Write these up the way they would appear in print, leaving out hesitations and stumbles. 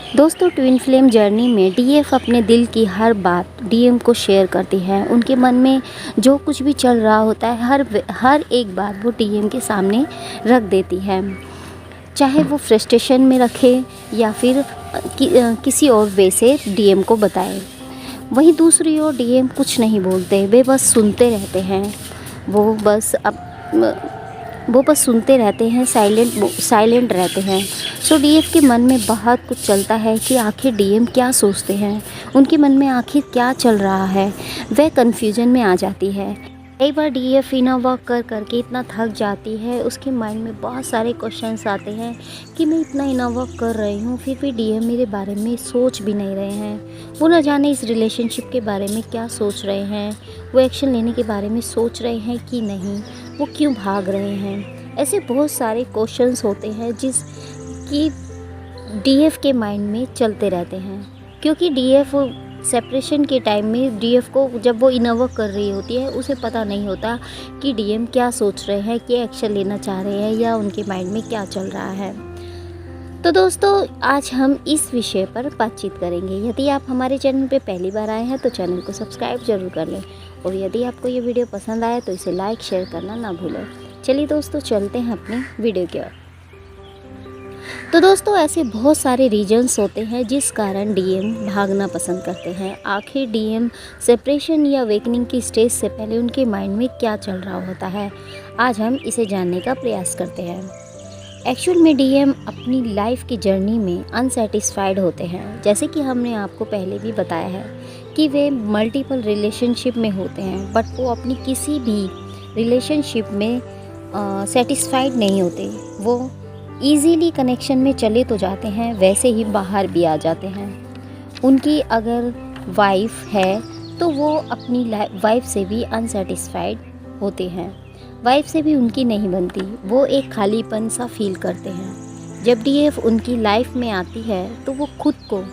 दोस्तों, twin flame journey में DF अपने दिल की हर बात डीएम को शेयर करती है। उनके मन में जो कुछ भी चल रहा होता है हर एक बात वो डीएम के सामने रख देती है, चाहे वो फ्रस्ट्रेशन में रखे या फिर किसी और वे से डीएम को बताए। वहीं दूसरी ओर डीएम कुछ नहीं बोलते, वे बस सुनते रहते हैं। वो बस सुनते रहते हैं, साइलेंट रहते हैं। सो डीएफ के मन में बहुत कुछ चलता है कि आखिर डीएम क्या सोचते हैं, उनके मन में आखिर क्या चल रहा है। वह कन्फ्यूजन में आ जाती है। कई बार डीएफ इनर वर्क कर करके इतना थक जाती है, उसके माइंड में बहुत सारे क्वेश्चंस आते हैं कि मैं इतना इनर वर्क कर रही हूँ, फिर भी डीएम मेरे बारे में सोच भी नहीं रहे हैं। वो न जाने इस रिलेशनशिप के बारे में क्या सोच रहे हैं, वो एक्शन लेने के बारे में सोच रहे हैं कि नहीं, वो क्यों भाग रहे हैं। ऐसे बहुत सारे क्वेश्चंस होते हैं जिसकी डीएफ के माइंड में चलते रहते हैं, क्योंकि डीएफ सेपरेशन के टाइम में डीएफ को जब वो इनर वर्क कर रही होती है, उसे पता नहीं होता कि डीएम क्या सोच रहे हैं, क्या एक्शन लेना चाह रहे हैं या उनके माइंड में क्या चल रहा है। तो दोस्तों, आज हम इस विषय पर बातचीत करेंगे। यदि आप हमारे चैनल पे पहली बार आए हैं तो चैनल को सब्सक्राइब जरूर कर लें, और यदि आपको ये वीडियो पसंद आए तो इसे लाइक शेयर करना ना भूलें। चलिए दोस्तों, चलते हैं अपने वीडियो की ओर। तो दोस्तों, ऐसे बहुत सारे रीजन्स होते हैं जिस कारण डीएम भागना पसंद करते हैं। आखिर डीएम सेपरेशन या अवेकनिंग की स्टेज से पहले उनके माइंड में क्या चल रहा होता है, आज हम इसे जानने का प्रयास करते हैं। एक्चुअल में डीएम अपनी लाइफ की जर्नी में अनसेटिस्फाइड होते हैं। जैसे कि हमने आपको पहले भी बताया है कि वे मल्टीपल रिलेशनशिप में होते हैं, बट वो अपनी किसी भी रिलेशनशिप में सेटिस्फाइड नहीं होते। वो ईजीली कनेक्शन में चले तो जाते हैं, वैसे ही बाहर भी आ जाते हैं। उनकी अगर वाइफ है तो वो अपनी वाइफ से भी अनसेटिस्फाइड होते हैं, वाइफ से भी उनकी नहीं बनती। वो एक खालीपन सा फील करते हैं। जब डीएफ उनकी लाइफ में आती है तो वो खुद को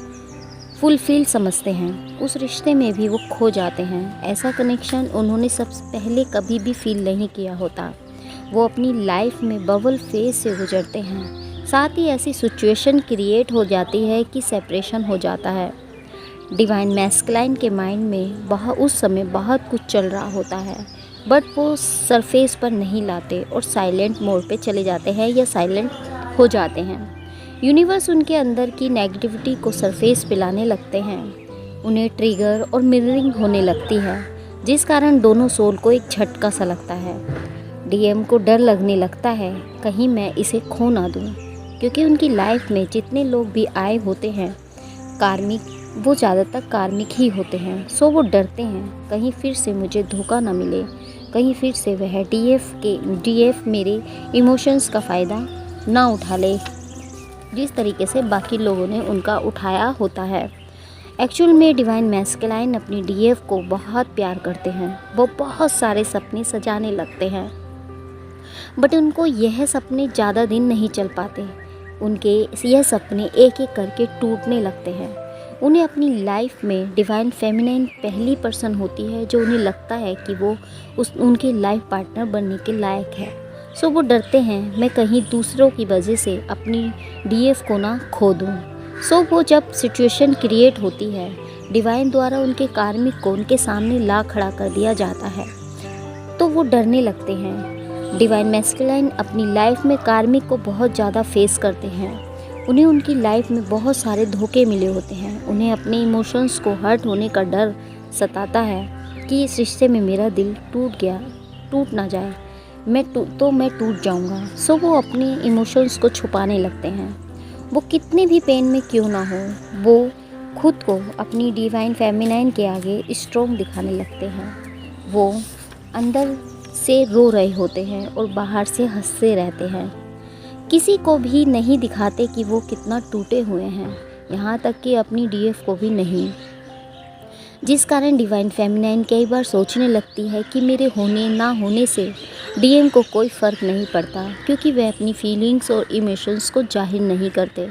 फुलफिल समझते हैं, उस रिश्ते में भी वो खो जाते हैं। ऐसा कनेक्शन उन्होंने सबसे पहले कभी भी फील नहीं किया होता। वो अपनी लाइफ में बबल फेज से गुजरते हैं, साथ ही ऐसी सिचुएशन क्रिएट हो जाती है कि सेपरेशन हो जाता है। डिवाइन मैस्कुलाइन के माइंड में उस समय बहुत कुछ चल रहा होता है, बट वो सरफेस पर नहीं लाते और साइलेंट मोड पे चले जाते हैं या साइलेंट हो जाते हैं। यूनिवर्स उनके अंदर की नेगेटिविटी को सरफेस पे लाने लगते हैं। उन्हें ट्रिगर और मिररिंग होने लगती है, जिस कारण दोनों सोल को एक झटका सा लगता है। डीएम को डर लगने लगता है कहीं मैं इसे खो ना दूं, क्योंकि उनकी लाइफ में जितने लोग भी आए होते हैं कार्मिक, वो ज़्यादातर कार्मिक ही होते हैं। सो वो डरते हैं कहीं फिर से मुझे धोखा ना मिले, कहीं फिर से वह डीएफ मेरे इमोशंस का फ़ायदा ना उठा ले, जिस तरीके से बाकी लोगों ने उनका उठाया होता है। एक्चुअल में डिवाइन मैस्कुलाइन अपनी डीएफ को बहुत प्यार करते हैं। वो बहुत सारे सपने सजाने लगते हैं, बट उनको यह सपने ज़्यादा दिन नहीं चल पाते। उनके यह सपने एक एक करके टूटने लगते हैं। उन्हें अपनी लाइफ में डिवाइन फेमिनाइन पहली पर्सन होती है जो उन्हें लगता है कि वो उनके लाइफ पार्टनर बनने के लायक है। सो वो डरते हैं मैं कहीं दूसरों की वजह से अपनी डीएफ को ना खो दूँ। सो वो जब सिचुएशन क्रिएट होती है, डिवाइन द्वारा उनके कार्मिक को उनके सामने ला खड़ा कर दिया जाता है, तो वो डरने लगते हैं। डिवाइन मैस्कुलाइन अपनी लाइफ में कार्मिक को बहुत ज़्यादा फेस करते हैं। उन्हें उनकी लाइफ में बहुत सारे धोखे मिले होते हैं। उन्हें अपने इमोशंस को हर्ट होने का डर सताता है कि इस रिश्ते में मेरा दिल टूट ना जाए, मैं टूट जाऊंगा। सो वो अपने इमोशंस को छुपाने लगते हैं। वो कितने भी पेन में क्यों ना हो, वो खुद को अपनी डिवाइन फेमिनाइन के आगे स्ट्रॉन्ग दिखाने लगते हैं। वो अंदर से रो रहे होते हैं और बाहर से हंसते रहते हैं। किसी को भी नहीं दिखाते कि वो कितना टूटे हुए हैं, यहाँ तक कि अपनी डीएफ को भी नहीं, जिस कारण डिवाइन फेमिनाइन कई बार सोचने लगती है कि मेरे होने ना होने से डीएम को कोई फ़र्क नहीं पड़ता, क्योंकि वह अपनी फीलिंग्स और इमोशंस को जाहिर नहीं करते।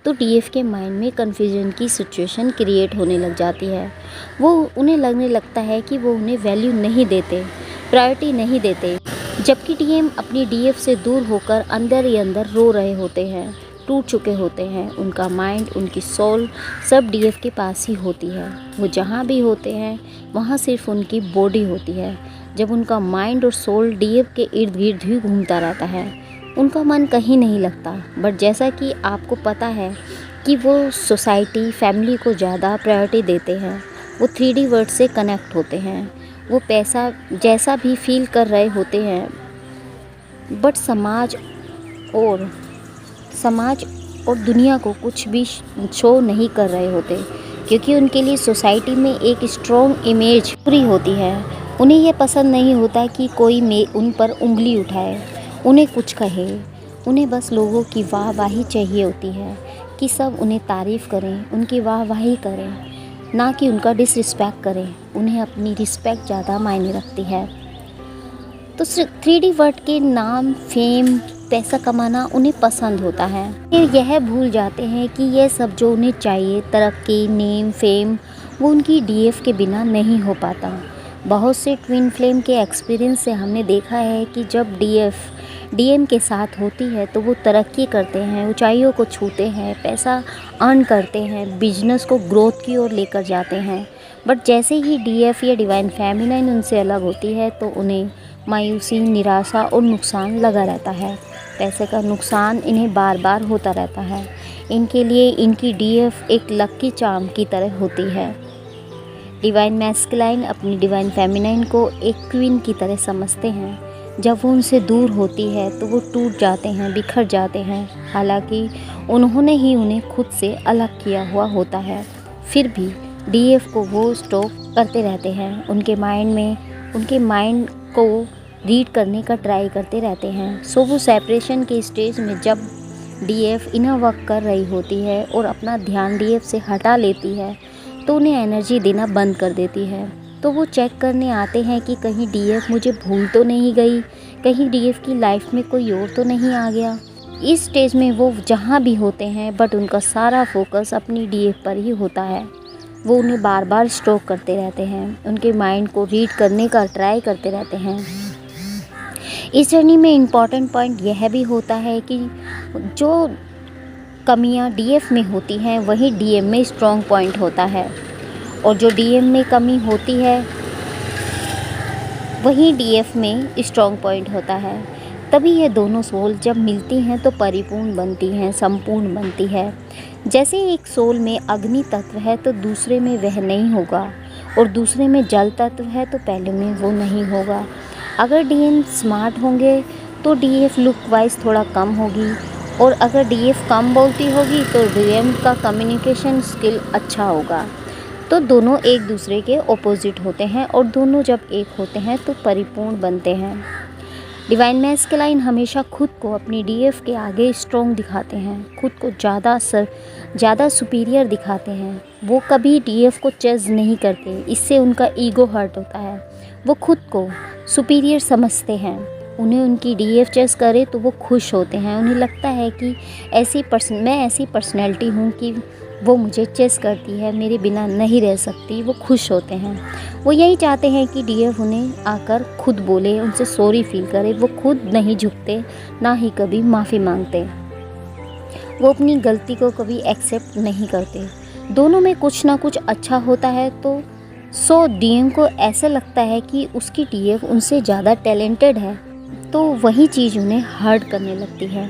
तो डीएफ के माइंड में कन्फ्यूजन की सिचुएशन क्रिएट होने लग जाती है। उन्हें लगने लगता है कि वो उन्हें वैल्यू नहीं देते, प्रायोरिटी नहीं देते, जबकि डीएम अपनी डीएफ से दूर होकर अंदर ही अंदर रो रहे होते हैं। टूट चुके होते हैं, उनका माइंड, उनकी सोल सब डीएफ के पास ही होती है। वो जहाँ भी होते हैं वहाँ सिर्फ उनकी बॉडी होती है। जब उनका माइंड और सोल डीएफ के इर्द गिर्द ही घूमता रहता है, उनका मन कहीं नहीं लगता। बट जैसा कि आपको पता है कि वो सोसाइटी, फैमिली को ज़्यादा प्रायोरिटी देते हैं, वो 3D वर्ल्ड से कनेक्ट होते हैं, वो पैसा जैसा भी फील कर रहे होते हैं, बट समाज और दुनिया को कुछ भी शो नहीं कर रहे होते, क्योंकि उनके लिए सोसाइटी में एक स्ट्रॉन्ग इमेज पूरी होती है। उन्हें यह पसंद नहीं होता कि कोई उन पर उंगली उठाए, उन्हें कुछ कहे। उन्हें बस लोगों की वाहवाही चाहिए होती है कि सब उन्हें तारीफ़ करें, उनकी वाहवाही करें, ना कि उनका डिसरिस्पेक्ट करें। उन्हें अपनी रिस्पेक्ट ज़्यादा मायने रखती है। तो 3D वर्ल्ड के नाम, फेम, पैसा कमाना उन्हें पसंद होता है। फिर यह भूल जाते हैं कि यह सब जो उन्हें चाहिए, तरक्की, नेम, फेम, वो उनकी डीएफ के बिना नहीं हो पाता। बहुत से ट्विन फ्लेम के एक्सपीरियंस से हमने देखा है कि जब डीएफ डीएम के साथ होती है तो वो तरक्की करते हैं, ऊंचाइयों को छूते हैं, पैसा अर्न करते हैं, बिजनेस को ग्रोथ की ओर लेकर जाते हैं। बट जैसे ही डीएफ या डिवाइन फेमिनाइन उनसे अलग होती है तो उन्हें मायूसी, निराशा और नुकसान लगा रहता है। पैसे का नुकसान इन्हें बार बार होता रहता है। इनके लिए इनकी डीएफ एक लकी चार्म की तरह होती है। डिवाइन मैस्कुलाइन अपनी डिवाइन फेमिनाइन को एक क्वीन की तरह समझते हैं। जब वो उनसे दूर होती है तो वो टूट जाते हैं, बिखर जाते हैं, हालांकि उन्होंने ही उन्हें खुद से अलग किया हुआ होता है। फिर भी डीएफ को वो स्टॉक करते रहते हैं, उनके माइंड को रीड करने का ट्राई करते रहते हैं। सो वो सेपरेशन के स्टेज में जब डीएफ इनर वर्क कर रही होती है और अपना ध्यान डीएफ से हटा लेती है तो उन्हें एनर्जी देना बंद कर देती है। तो वो चेक करने आते हैं कि कहीं डीएफ मुझे भूल तो नहीं गई, कहीं डीएफ की लाइफ में कोई और तो नहीं आ गया। इस स्टेज में वो जहाँ भी होते हैं बट उनका सारा फोकस अपनी डीएफ पर ही होता है। वो उन्हें बार बार स्ट्रोक करते रहते हैं, उनके माइंड को रीड करने का ट्राई करते रहते हैं। इस जर्नी में इम्पॉर्टेंट पॉइंट यह भी होता है कि जो कमियां डीएफ में होती हैं वही डीएम में स्ट्रॉन्ग पॉइंट होता है, और जो डीएम में कमी होती है वही डीएफ में स्ट्रॉन्ग पॉइंट होता है। तभी ये दोनों सोल जब मिलती हैं तो परिपूर्ण बनती हैं, संपूर्ण बनती है। जैसे एक सोल में अग्नि तत्व है तो दूसरे में वह नहीं होगा, और दूसरे में जल तत्व है तो पहले में वो नहीं होगा। अगर डीएम स्मार्ट होंगे तो डीएफ लुक वाइज थोड़ा कम होगी, और अगर डीएफ कम बोलती होगी तो डीएम का कम्युनिकेशन स्किल अच्छा होगा। तो दोनों एक दूसरे के ऑपोजिट होते हैं, और दोनों जब एक होते हैं तो परिपूर्ण बनते हैं। डिवाइन मैस्कुलाइन हमेशा खुद को अपनी डीएफ के आगे स्ट्रॉन्ग दिखाते हैं, खुद को ज़्यादा सुपीरियर दिखाते हैं। वो कभी डीएफ को चेज़ नहीं करते, इससे उनका ईगो हर्ट होता है। वो खुद को सुपीरियर समझते हैं, उन्हें उनकी डीएफ चेस करे तो वो खुश होते हैं। उन्हें लगता है कि मैं ऐसी पर्सनैलिटी हूँ कि वो मुझे चेस करती है, मेरे बिना नहीं रह सकती। वो खुश होते हैं। वो यही चाहते हैं कि डीएफ उन्हें आकर खुद बोले, उनसे सॉरी फील करे। वो खुद नहीं झुकते, ना ही कभी माफ़ी मांगते। वो अपनी गलती को कभी एक्सेप्ट नहीं करते। दोनों में कुछ ना कुछ अच्छा होता है तो डीएम को ऐसा लगता है कि उसकी डीएफ उनसे ज़्यादा टैलेंटेड है, तो वही चीज़ उन्हें हर्ट करने लगती है।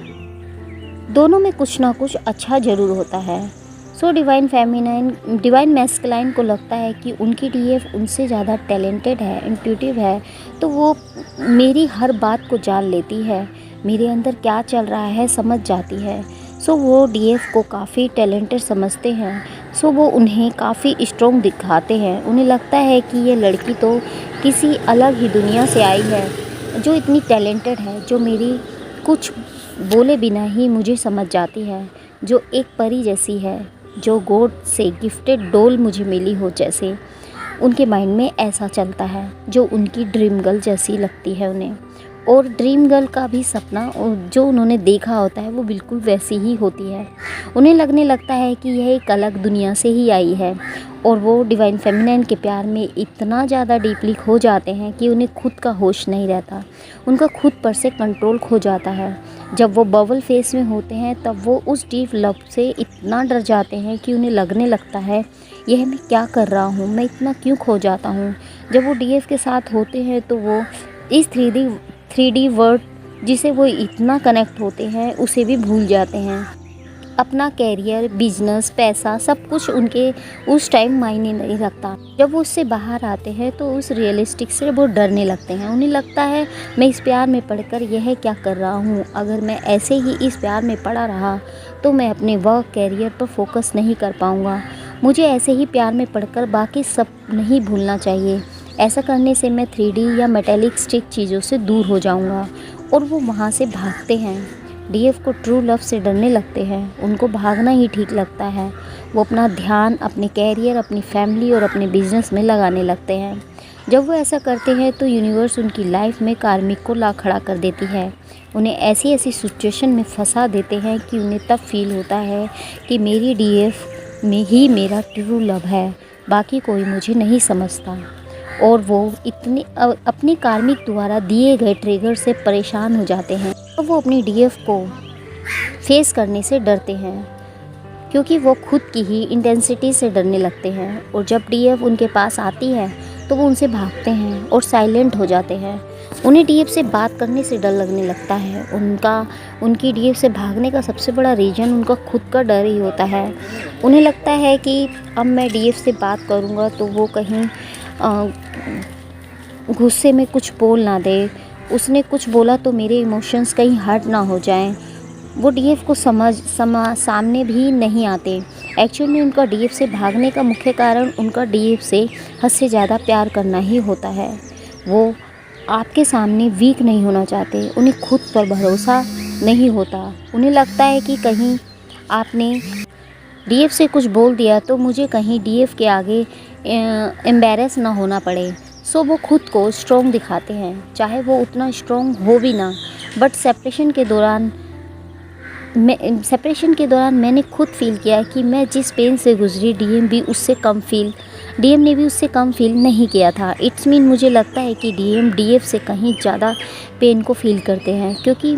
दोनों में कुछ ना कुछ अच्छा ज़रूर होता है। डिवाइन मैस्कुलाइन को लगता है कि उनकी डीएफ उनसे ज़्यादा टैलेंटेड है, इंट्यूटिव है, तो वो मेरी हर बात को जान लेती है, मेरे अंदर क्या चल रहा है समझ जाती है। वो डीएफ को काफ़ी टैलेंटेड समझते हैं। वो उन्हें काफ़ी स्ट्रॉन्ग दिखाते हैं। उन्हें लगता है कि ये लड़की तो किसी अलग ही दुनिया से आई है, जो इतनी टैलेंटेड है, जो मेरी कुछ बोले बिना ही मुझे समझ जाती है, जो एक परी जैसी है, जो गॉड से गिफ्टेड डॉल मुझे मिली हो जैसे। उनके माइंड में ऐसा चलता है, जो उनकी ड्रीम गर्ल जैसी लगती है उन्हें। और ड्रीम गर्ल का भी सपना जो उन्होंने देखा होता है वो बिल्कुल वैसी ही होती है। उन्हें लगने लगता है कि यह एक अलग दुनिया से ही आई है, और वो डिवाइन फेमिनाइन के प्यार में इतना ज़्यादा डीपली खो जाते हैं कि उन्हें खुद का होश नहीं रहता, उनका खुद पर से कंट्रोल खो जाता है। जब वो बबल फेस में होते हैं तब वो उस डीप लव से इतना डर जाते हैं कि उन्हें लगने लगता है यह मैं क्या कर रहा हूँ, मैं इतना क्यों खो जाता हूँ। जब वो डीएफ के साथ होते हैं तो वो इस थ्री डी वर्ल्ड जिसे वो इतना कनेक्ट होते हैं उसे भी भूल जाते हैं। अपना कैरियर, बिजनेस, पैसा सब कुछ उनके उस टाइम मायने नहीं रखता। जब वो उससे बाहर आते हैं तो उस रियलिस्टिक से वो डरने लगते हैं। उन्हें लगता है मैं इस प्यार में पड़कर यह क्या कर रहा हूँ, अगर मैं ऐसे ही इस प्यार में पड़ा रहा तो मैं अपने वर्क कैरियर पर फोकस नहीं कर पाऊँगा। मुझे ऐसे ही प्यार में पड़कर बाकी सब नहीं भूलना चाहिए। ऐसा करने से मैं 3D या मेटेलिक स्टिक चीज़ों से दूर हो जाऊँगा। और वो वहाँ से भागते हैं। डीएफ को ट्रू लव से डरने लगते हैं, उनको भागना ही ठीक लगता है। वो अपना ध्यान अपने कैरियर, अपनी फैमिली और अपने बिजनेस में लगाने लगते हैं। जब वो ऐसा करते हैं तो यूनिवर्स उनकी लाइफ में कार्मिक को ला खड़ा कर देती है। उन्हें ऐसी ऐसी सिचुएशन में फंसा देते हैं कि उन्हें तब फील होता है कि मेरी डीएफ में ही मेरा ट्रू लव है, बाकी कोई मुझे नहीं समझता। और वो इतने अपने कार्मिक द्वारा दिए गए ट्रिगर से परेशान हो जाते हैं। तो वो अपनी डीएफ को फेस करने से डरते हैं क्योंकि वो खुद की ही इंटेंसिटी से डरने लगते हैं। और जब डीएफ उनके पास आती है तो वो उनसे भागते हैं और साइलेंट हो जाते हैं। उन्हें डीएफ से बात करने से डर लगने लगता है। उनकी डीएफ से भागने का सबसे बड़ा रीज़न उनका खुद का डर ही होता है। उन्हें लगता है कि अब मैं डीएफ से बात करूँगा तो वो कहीं गुस्से में कुछ बोल ना दे, उसने कुछ बोला तो मेरे इमोशंस कहीं हर्ट ना हो जाएं। वो डीएफ को सामने भी नहीं आते। एक्चुअल में उनका डीएफ से भागने का मुख्य कारण उनका डीएफ से हद से ज़्यादा प्यार करना ही होता है। वो आपके सामने वीक नहीं होना चाहते, उन्हें खुद पर भरोसा नहीं होता। उन्हें लगता है कि कहीं आपने डीएफ से कुछ बोल दिया तो मुझे कहीं डीएफ के आगे एम्बैरेस ना होना पड़े। सो वो खुद को स्ट्रॉन्ग दिखाते हैं, चाहे वो उतना स्ट्रॉन्ग हो भी ना। बट सेपरेशन के दौरान मैंने खुद फील किया कि मैं जिस पेन से गुजरी डीएम ने भी उससे कम फील नहीं किया था। इट्स मीन मुझे लगता है कि डीएम डीएफ से कहीं ज़्यादा पेन को फील करते हैं, क्योंकि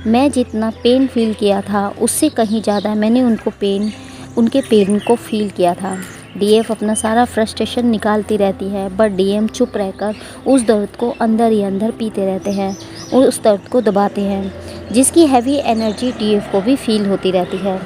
मैं जितना पेन फील किया था उससे कहीं ज़्यादा मैंने उनके पेन को फील किया था। डीएफ अपना सारा फ्रस्ट्रेशन निकालती रहती है, बट डीएम चुप रहकर उस दर्द को अंदर ही अंदर पीते रहते हैं और उस दर्द को दबाते हैं, जिसकी हैवी एनर्जी डीएफ को भी फील होती रहती है।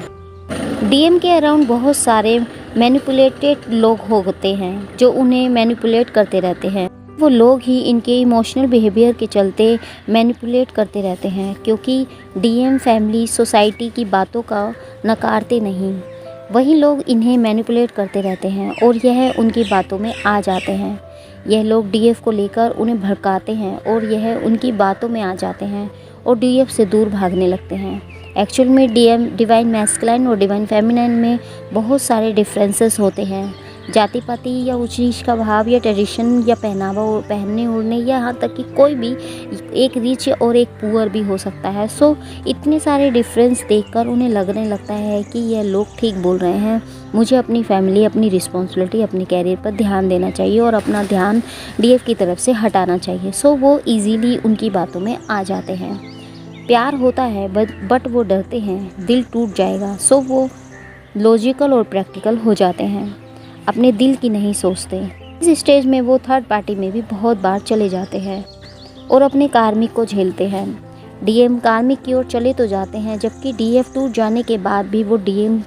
डीएम के अराउंड बहुत सारे मैनिपुलेटेड लोग होते हैं जो उन्हें मैनिपुलेट करते रहते हैं। वो लोग ही इनके इमोशनल बिहेवियर के चलते मैनिपुलेट करते रहते हैं, क्योंकि डीएम फैमिली सोसाइटी की बातों का नकारते नहीं। वही लोग इन्हें मैनिपुलेट करते रहते हैं और यह उनकी बातों में आ जाते हैं। यह लोग डीएफ को लेकर उन्हें भड़काते हैं और यह उनकी बातों में आ जाते हैं और डीएफ से दूर भागने लगते हैं। एक्चुअल में डिवाइन मैस्कुलाइन और डिवाइन फेमिनाइन में बहुत सारे डिफरेंसेस होते हैं। जाति पाति या ऊंच नीच का भाव या ट्रेडिशन या पहनावा पहनने ओढ़ने या यहाँ तक कि कोई भी एक रिच और एक पुअर भी हो सकता है। सो इतने सारे डिफरेंस देखकर उन्हें लगने लगता है कि यह लोग ठीक बोल रहे हैं, मुझे अपनी फैमिली, अपनी रिस्पॉन्सिबिलिटी, अपने कैरियर पर ध्यान देना चाहिए और अपना ध्यान डीएफ की तरफ से हटाना चाहिए। सो वो ईजीली उनकी बातों में आ जाते हैं। प्यार होता है बट वो डरते हैं दिल टूट जाएगा। सो वो लॉजिकल और प्रैक्टिकल हो जाते हैं, अपने दिल की नहीं सोचते। इस स्टेज में वो थर्ड पार्टी में भी बहुत बार चले जाते हैं और अपने कार्मिक को झेलते हैं। डीएम कार्मिक की ओर चले तो जाते हैं, जबकि डीएफ टूट जाने के बाद भी वो डीएम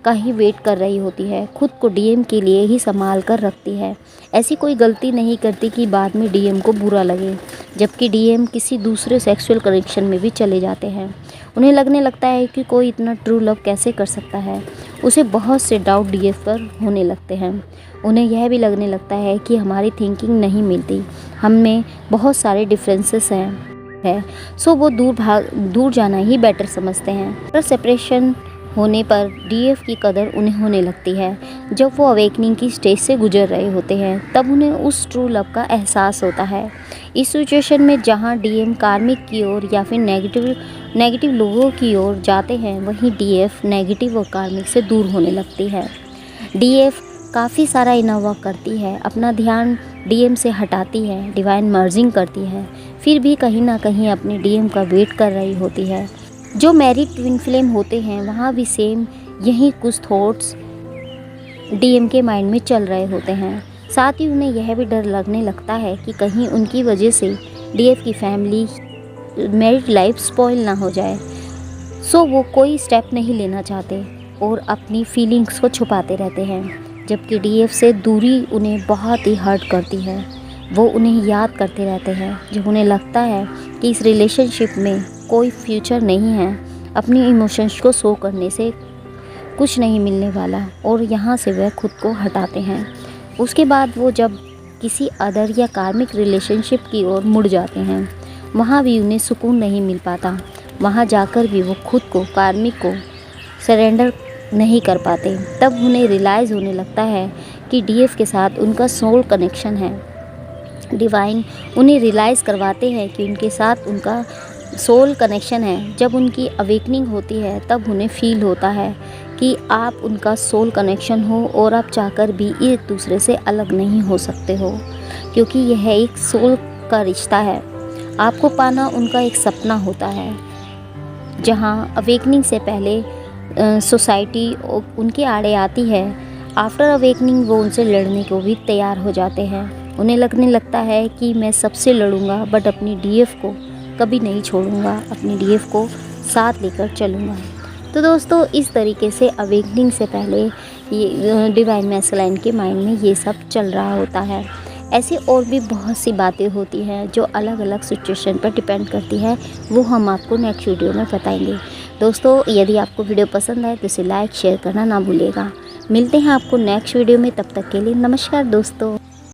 का ही वेट कर रही होती है, खुद को डीएम के लिए ही संभाल कर रखती है। ऐसी कोई गलती नहीं करती कि बाद में डीएम को बुरा लगे, जबकि डीएम किसी दूसरे सेक्सुअल कनेक्शन में भी चले जाते हैं। उन्हें लगने लगता है कि कोई इतना ट्रू लव कैसे कर सकता है। उसे बहुत से डाउट डीएफ पर होने लगते हैं। उन्हें यह भी लगने लगता है कि हमारी थिंकिंग नहीं मिलती, हम में बहुत सारे डिफरेंसेस हैं। सो वो दूर जाना ही बेटर समझते हैं। पर सेपरेशन होने पर डीएफ की कदर उन्हें होने लगती है। जब वो अवेकनिंग की स्टेज से गुजर रहे होते हैं तब उन्हें उस ट्रू लव का एहसास होता है। इस सिचुएशन में जहाँ डीएम कार्मिक की ओर या फिर नेगेटिव लोगों की ओर जाते हैं, वहीं डीएफ नेगेटिव और कार्मिक से दूर होने लगती है। डीएफ काफ़ी सारा इनर वर्क करती है, अपना ध्यान डीएम से हटाती है, डिवाइन मर्जिंग करती है, फिर भी कहीं ना कहीं अपने डीएम का वेट कर रही होती है। जो मैरिड ट्विन फ्लेम होते हैं वहाँ भी सेम यही कुछ थॉट्स डीएम के माइंड में चल रहे होते हैं। साथ ही उन्हें यह भी डर लगने लगता है कि कहीं उनकी वजह से डीएफ की फैमिली मैरिड लाइफ स्पॉइल ना हो जाए। सो वो कोई स्टेप नहीं लेना चाहते और अपनी फीलिंग्स को छुपाते रहते हैं, जबकि डीएफ से दूरी उन्हें बहुत ही हर्ट करती है। वो उन्हें याद करते रहते हैं जब उन्हें लगता है कि इस रिलेशनशिप में कोई फ्यूचर नहीं है, अपनी इमोशंस को शो करने से कुछ नहीं मिलने वाला, और यहाँ से वह खुद को हटाते हैं। उसके बाद वो जब किसी अदर या कार्मिक रिलेशनशिप की ओर मुड़ जाते हैं, वहाँ भी उन्हें सुकून नहीं मिल पाता। वहाँ जाकर भी वो खुद को कार्मिक को सरेंडर नहीं कर पाते। तब उन्हें रियलाइज़ होने लगता है कि डीएफ के साथ उनका सोल कनेक्शन है। डिवाइन उन्हें रियलाइज़ करवाते हैं कि उनके साथ उनका सोल कनेक्शन है। जब उनकी अवेकनिंग होती है तब उन्हें फील होता है कि आप उनका सोल कनेक्शन हो और आप चाहकर भी एक दूसरे से अलग नहीं हो सकते हो, क्योंकि यह एक सोल का रिश्ता है। आपको पाना उनका एक सपना होता है। जहाँ अवेकनिंग से पहले सोसाइटी उनके आड़े आती है, आफ्टर अवेकनिंग वो उनसे लड़ने को भी तैयार हो जाते हैं। उन्हें लगने लगता है कि मैं सबसे लड़ूंगा बट अपनी डीएफ को कभी नहीं छोड़ूंगा, अपनी डीएफ को साथ लेकर चलूँगा। तो दोस्तों, इस तरीके से अवेकनिंग से पहले ये डिवाइन मैस्कुलाइन के माइंड में ये सब चल रहा होता है। ऐसी और भी बहुत सी बातें होती हैं जो अलग अलग सिचुएशन पर डिपेंड करती है, वो हम आपको नेक्स्ट वीडियो में बताएंगे। दोस्तों, यदि आपको वीडियो पसंद आए तो इसे लाइक शेयर करना ना भूलिएगा। मिलते हैं आपको नेक्स्ट वीडियो में, तब तक के लिए नमस्कार दोस्तों।